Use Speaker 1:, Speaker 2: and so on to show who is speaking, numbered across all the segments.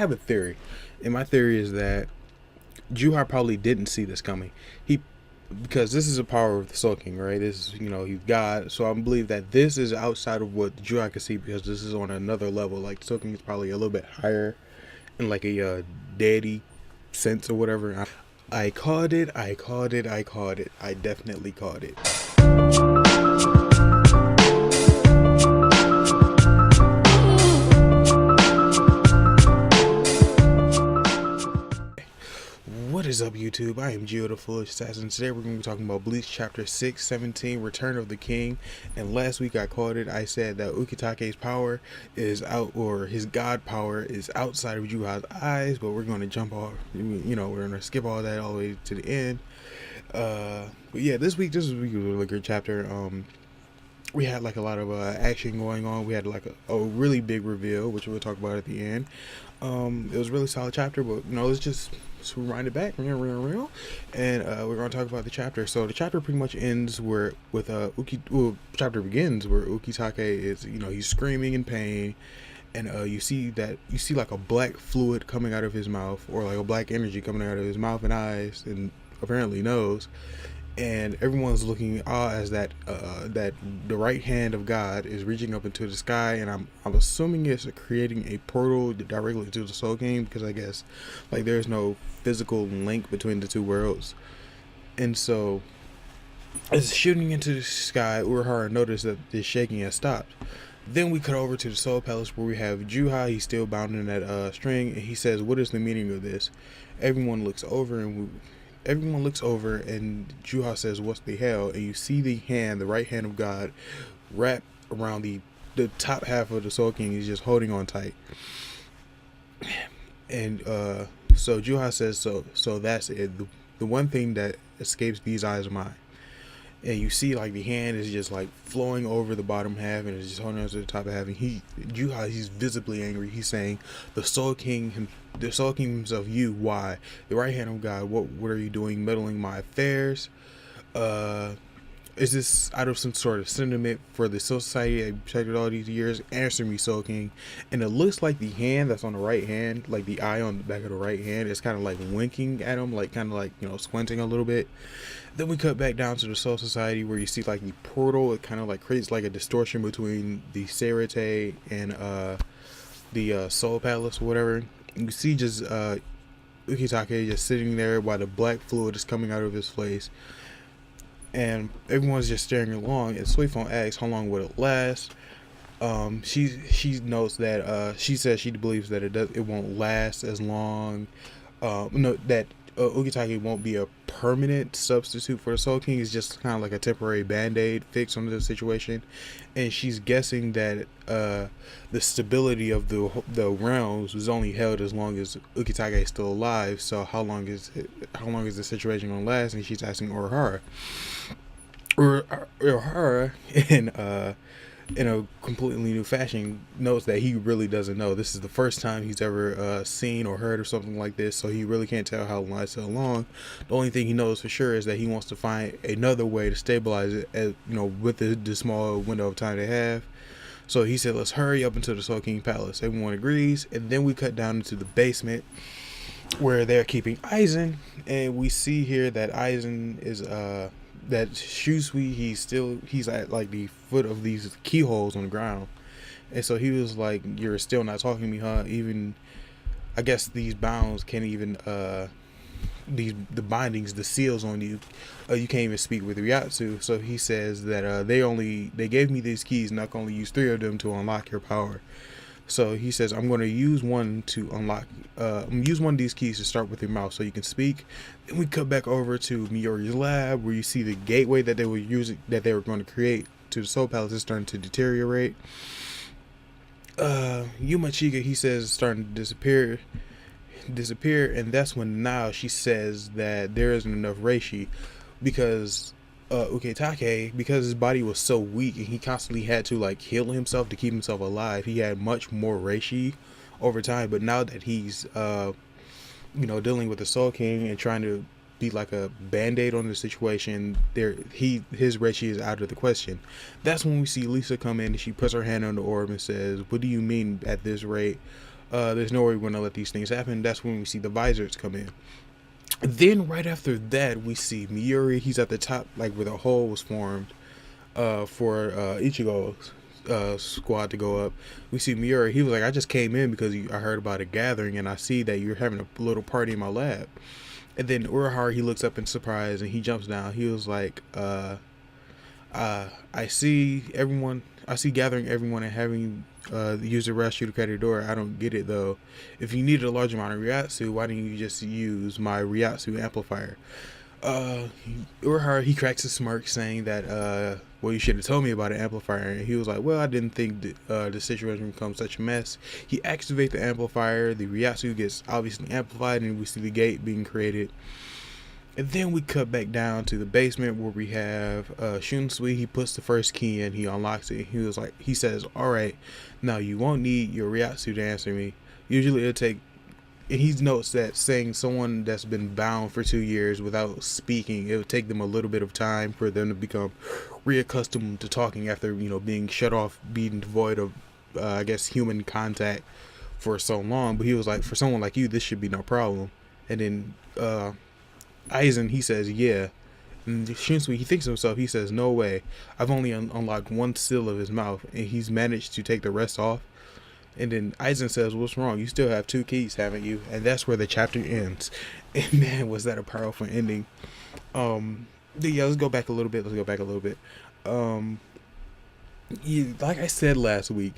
Speaker 1: have a theory, and my theory is that Juha probably didn't see this coming. He Because this is a power of the Soul King, right? This is, he's God. So I believe that this is outside of what Juha can see, because this is on another level. Like, the Soul King is probably a little bit higher in like a deity sense or whatever. I called it. I called it. I called it. I definitely called it. What is up, YouTube? I am Gio the Foolish Assassin. Today we're going to be talking about Bleach Chapter 6:17, Return of the King. And last week I called it. I said that Ukitake's power is out, or his god power is outside of Juha's eyes, but we're going to jump off, we're going to skip all that all the way to the end. But yeah, this week was a really good chapter. We had like a lot of action going on. We had like a really big reveal, which we'll talk about at the end. It was a really solid chapter, but let's rewind it back, and we're going to talk about the chapter. So the chapter pretty much ends chapter begins where Ukitake is, he's screaming in pain, and you see like a black fluid coming out of his mouth, or like a black energy coming out of his mouth and eyes, and apparently nose. And everyone's looking as that the right hand of God is reaching up into the sky, and I'm assuming it's creating a portal directly to the Soul King, because I guess like there's no physical link between the two worlds. And so it's shooting into the sky. Urahara noticed that the shaking has stopped. Then we cut over to the Soul Palace, where we have Juha. He's still bound in that string, and he says, "What is the meaning of this?" Everyone looks over, and Juha says, "What's the hell?" And you see the right hand of God, wrap around the top half of the Soul King. He's just holding on tight. And so Juha says, so that's it. The one thing that escapes these eyes of mine. And you see like the hand is just like flowing over the bottom half, and it's just holding on to the top half. And he's visibly angry. He's saying, the Soul King himself, you, why? The right hand of God, what are you doing, meddling my affairs? Is this out of some sort of sentiment for the Soul Society I protected all these years? Answer me, Soul King. And it looks like the hand that's on the right hand, like the eye on the back of the right hand, is kind of like winking at him, like kind of like, squinting a little bit. Then we cut back down to the Soul Society, where you see like the portal. It kind of like creates like a distortion between the Serite and the Soul Palace or whatever. You see just Ukitake just sitting there while the black fluid is coming out of his face, and everyone's just staring along. And Suifon asks, how long will it last? She notes that she says she believes that it won't last as long. That Ukitake won't be a permanent substitute for the Soul King. It's just kind of like a temporary band-aid fix on the situation. And she's guessing that the stability of the realms was only held as long as Ukitake is still alive. So how long is the situation gonna last? And she's asking Urahara in a completely new fashion, knows that he really doesn't know. This is the first time he's ever seen or heard of something like this, so he really can't tell how long. The only thing he knows for sure is that he wants to find another way to stabilize it, with the small window of time they have. So he said, let's hurry up into the Soul King Palace. Everyone agrees, and then we cut down into the basement where they're keeping Aizen, and we see here that Aizen is that Shusui, he's at like the foot of these keyholes on the ground. And so he was like, you're still not talking to me, huh? Even, I guess these bounds can't even the bindings, the seals on you, you can't even speak with Ryatsu. So he says that they gave me these keys, and I can only use 3 of them to unlock your power. So he says, I'm going to use one to unlock, use one of these keys to start with your mouth so you can speak. Then we cut back over to Miyori's lab, where you see the gateway that they were going to create to the Soul Palace is starting to deteriorate. Yuma Chiga, he says, is starting to disappear, and that's when now she says that there isn't enough reishi, because Ukitake, because his body was so weak and he constantly had to like heal himself to keep himself alive, he had much more reishi over time. But now that he's dealing with the Soul King and trying to be like a band-aid on the situation, his reishi is out of the question. That's when we see Lisa come in, and she puts her hand on the orb and says, what do you mean at this rate? There's no way we're gonna let these things happen. That's when we see the visors come in. Then right after that, we see Miuri. He's at the top, like where the hole was formed for Ichigo's squad to go up. We see Miura. He was like, I just came in because I heard about a gathering and I see that you're having a little party in my lab. And then Urahara, he looks up in surprise and he jumps down. He was like, I see everyone. I see gathering everyone and having use the rest to carry the door. I don't get it though. If you needed a large amount of Ryatsu, why didn't you just use my Ryatsu amplifier? Urahara, he cracks a smirk saying that, well, you should have told me about an amplifier. And he was like, well, I didn't think that, the situation would become such a mess. He activates the amplifier, the Ryatsu gets obviously amplified, and we see the gate being created. And then we cut back down to the basement where we have Shunsui. He puts the first key in, he unlocks it. He says, alright, now you won't need your Ryatsu to answer me. Usually it'll take, and he notes that saying someone that's been bound for 2 years without speaking, it would take them a little bit of time for them to become reaccustomed to talking after, being shut off, being devoid of, I guess, human contact for so long. But he was like, for someone like you, this should be no problem. And then Aizen, he says, yeah. And Shunsui, he thinks to himself, he says, no way. I've only unlocked one seal of his mouth, and he's managed to take the rest off. And then Aizen says, what's wrong? You still have 2 keys, haven't you? And that's where the chapter ends. And man, was that a powerful ending. Yeah, let's go back a little bit. Yeah, like I said last week,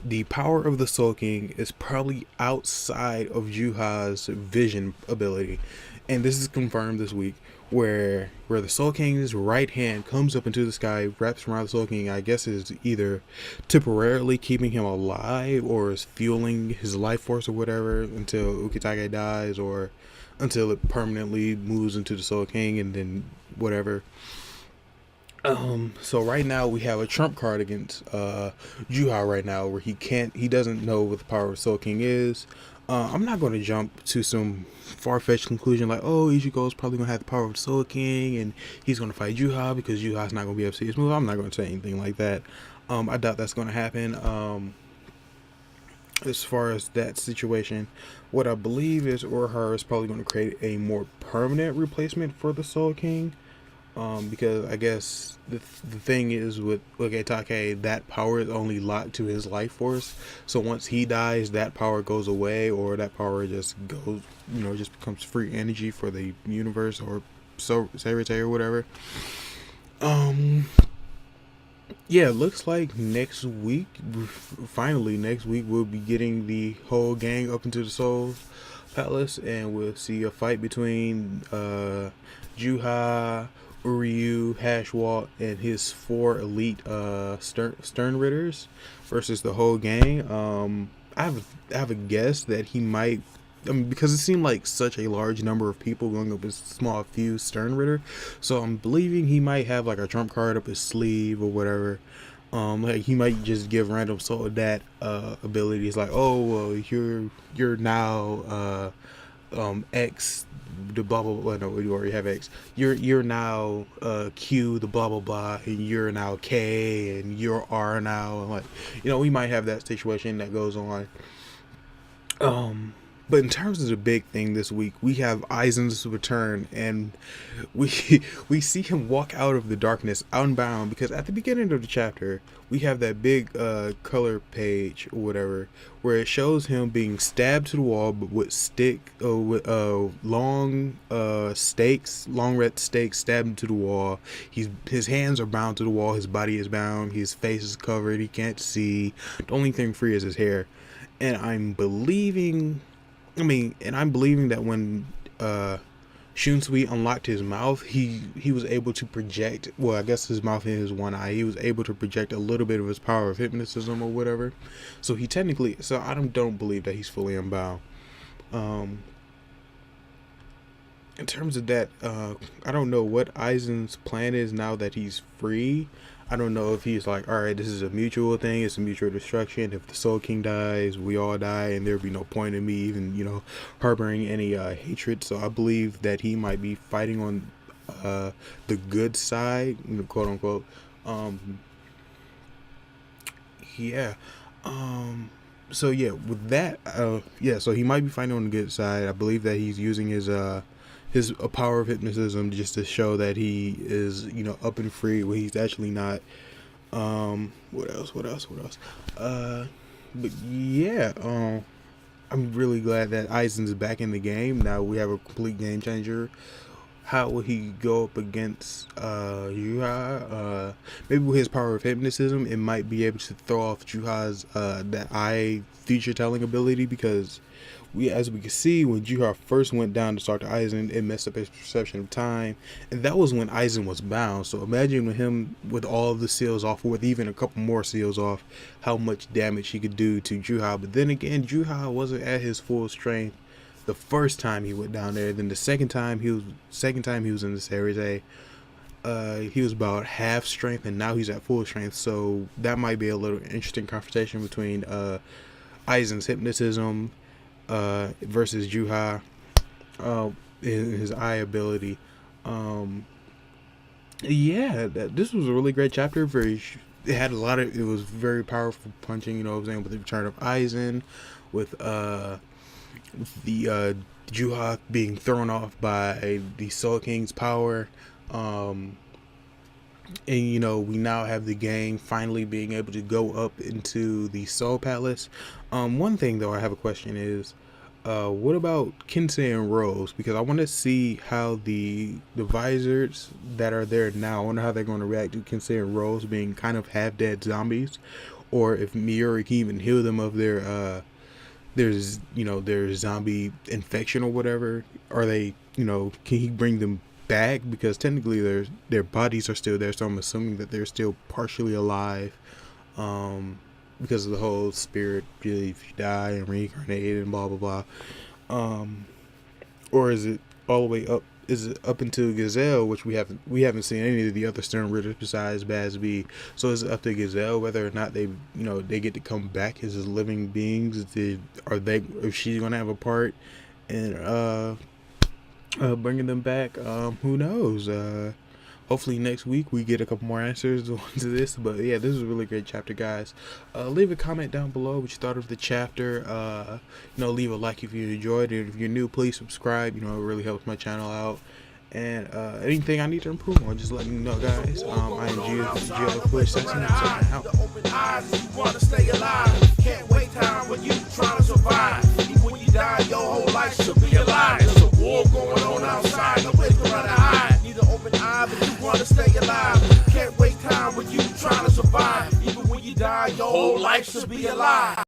Speaker 1: the power of the Soul King is probably outside of Juha's vision ability. And this is confirmed this week, where the Soul King's right hand comes up into the sky, wraps around the Soul King. I guess is either temporarily keeping him alive or is fueling his life force or whatever until Ukitage dies, or until it permanently moves into the Soul King and then whatever. So right now we have a trump card against Juha right now, where he doesn't know what the power of Soul King is. I'm not going to jump to some far-fetched conclusion like, oh, Ichigo's probably going to have the power of the Soul King and he's going to fight Juha because Juha's not going to be able to see his move. I'm not going to say anything like that. I doubt that's going to happen. As far as that situation, what I believe is Urahara is probably going to create a more permanent replacement for the Soul King. Because I guess the thing is with Ugetake, that power is only locked to his life force. So once he dies, that power goes away, or that power just goes, just becomes free energy for the universe, or Sarate or whatever. Yeah, looks like next week we'll be getting the whole gang up into the Soul Palace, and we'll see a fight between Juha, Uryu, Hashwalk, and his 4 elite Stern Ritters versus the whole gang. I have a guess that he might, because it seemed like such a large number of people going up his small few Stern Ritter, so I'm believing he might have like a trump card up his sleeve or whatever. Like he might just give random soul that abilities, like, oh well, you're now X, the blah blah blah. No, you already have X. You're now Q, the blah blah blah, and you're now K, and you're R now. And like, we might have that situation that goes on. But in terms of the big thing this week, we have Aizen's return, and we see him walk out of the darkness unbound, because at the beginning of the chapter we have that big color page or whatever where it shows him being stabbed to the wall, but with long red stakes stabbed into the wall. His hands are bound to the wall, his body is bound, his face is covered, he can't see. The only thing free is his hair. And I'm believing that when Shunsui unlocked his mouth, he was able to project, well, I guess his mouth and his one eye, he was able to project a little bit of his power of hypnotism or whatever. So I don't believe that he's fully unbound. In terms of that, I don't know what Aizen's plan is now that he's free. I don't know if he's like, alright, this is a mutual thing, it's a mutual destruction. If the Soul King dies, we all die, and there'd be no point in me even, harboring any hatred. So I believe that he might be fighting on the good side, quote unquote. Yeah. So yeah, with that, yeah, so he might be fighting on the good side. I believe that he's using his power of hypnotism just to show that he is, up and free when he's actually not. What else? What else? What else? But yeah, I'm really glad that Aizen's back in the game. Now we have a complete game changer. How will he go up against Juha? Maybe with his power of hypnotism, it might be able to throw off Juha's that eye future telling ability, because as we can see, when Juha first went down to start to Aizen, it messed up his perception of time, and that was when Aizen was bound. So imagine with him with all of the seals off, or with even a couple more seals off, how much damage he could do to Juha. But then again, Juha wasn't at his full strength the first time he went down there. Then the second time he was in the series A, he was about half strength, and now he's at full strength. So that might be a little interesting confrontation between Aizen's hypnotism versus Juha in his eye ability. Yeah, this was a really great chapter. It had a lot of, it was very powerful punching, you know what I'm saying, with the return of Aizen, with the Juha being thrown off by the Soul King's power. And we now have the gang finally being able to go up into the Soul Palace. One thing though I have a question is, what about Kinsei and Rose? Because I want to see how the visors that are there now, I wonder how they're going to react to Kinsei and Rose being kind of half dead zombies, or if Miuri can even heal them of their zombie infection or whatever. Are they, can he bring them back? Because technically their bodies are still there, so I'm assuming that they're still partially alive, because of the whole spirit, really, if you die and reincarnate and blah blah blah. Or is it all the way up? Is it up into Gazelle, which we haven't seen any of the other Stern Ritters besides Bazz-B. So is it up to Gazelle whether or not they get to come back as living beings? Is she gonna have a part in bringing them back? Who knows? Hopefully next week we get a couple more answers to this. But yeah, this is a really great chapter, guys. Leave a comment down below what you thought of the chapter. Leave a like if you enjoyed it. If you're new, please subscribe. It really helps my channel out. And anything I need to improve on, just let me know, guys. I am Gio Push Session. Out.
Speaker 2: Open eyes, you wanna stay alive. Can't wait time when you trying to survive. Even when you die, your whole life should be alive. There's a war going on outside, no place to run and hide. Need an open eye, but you wanna stay alive. Can't wait time when you trying to survive. Even when you die, your whole life should be alive.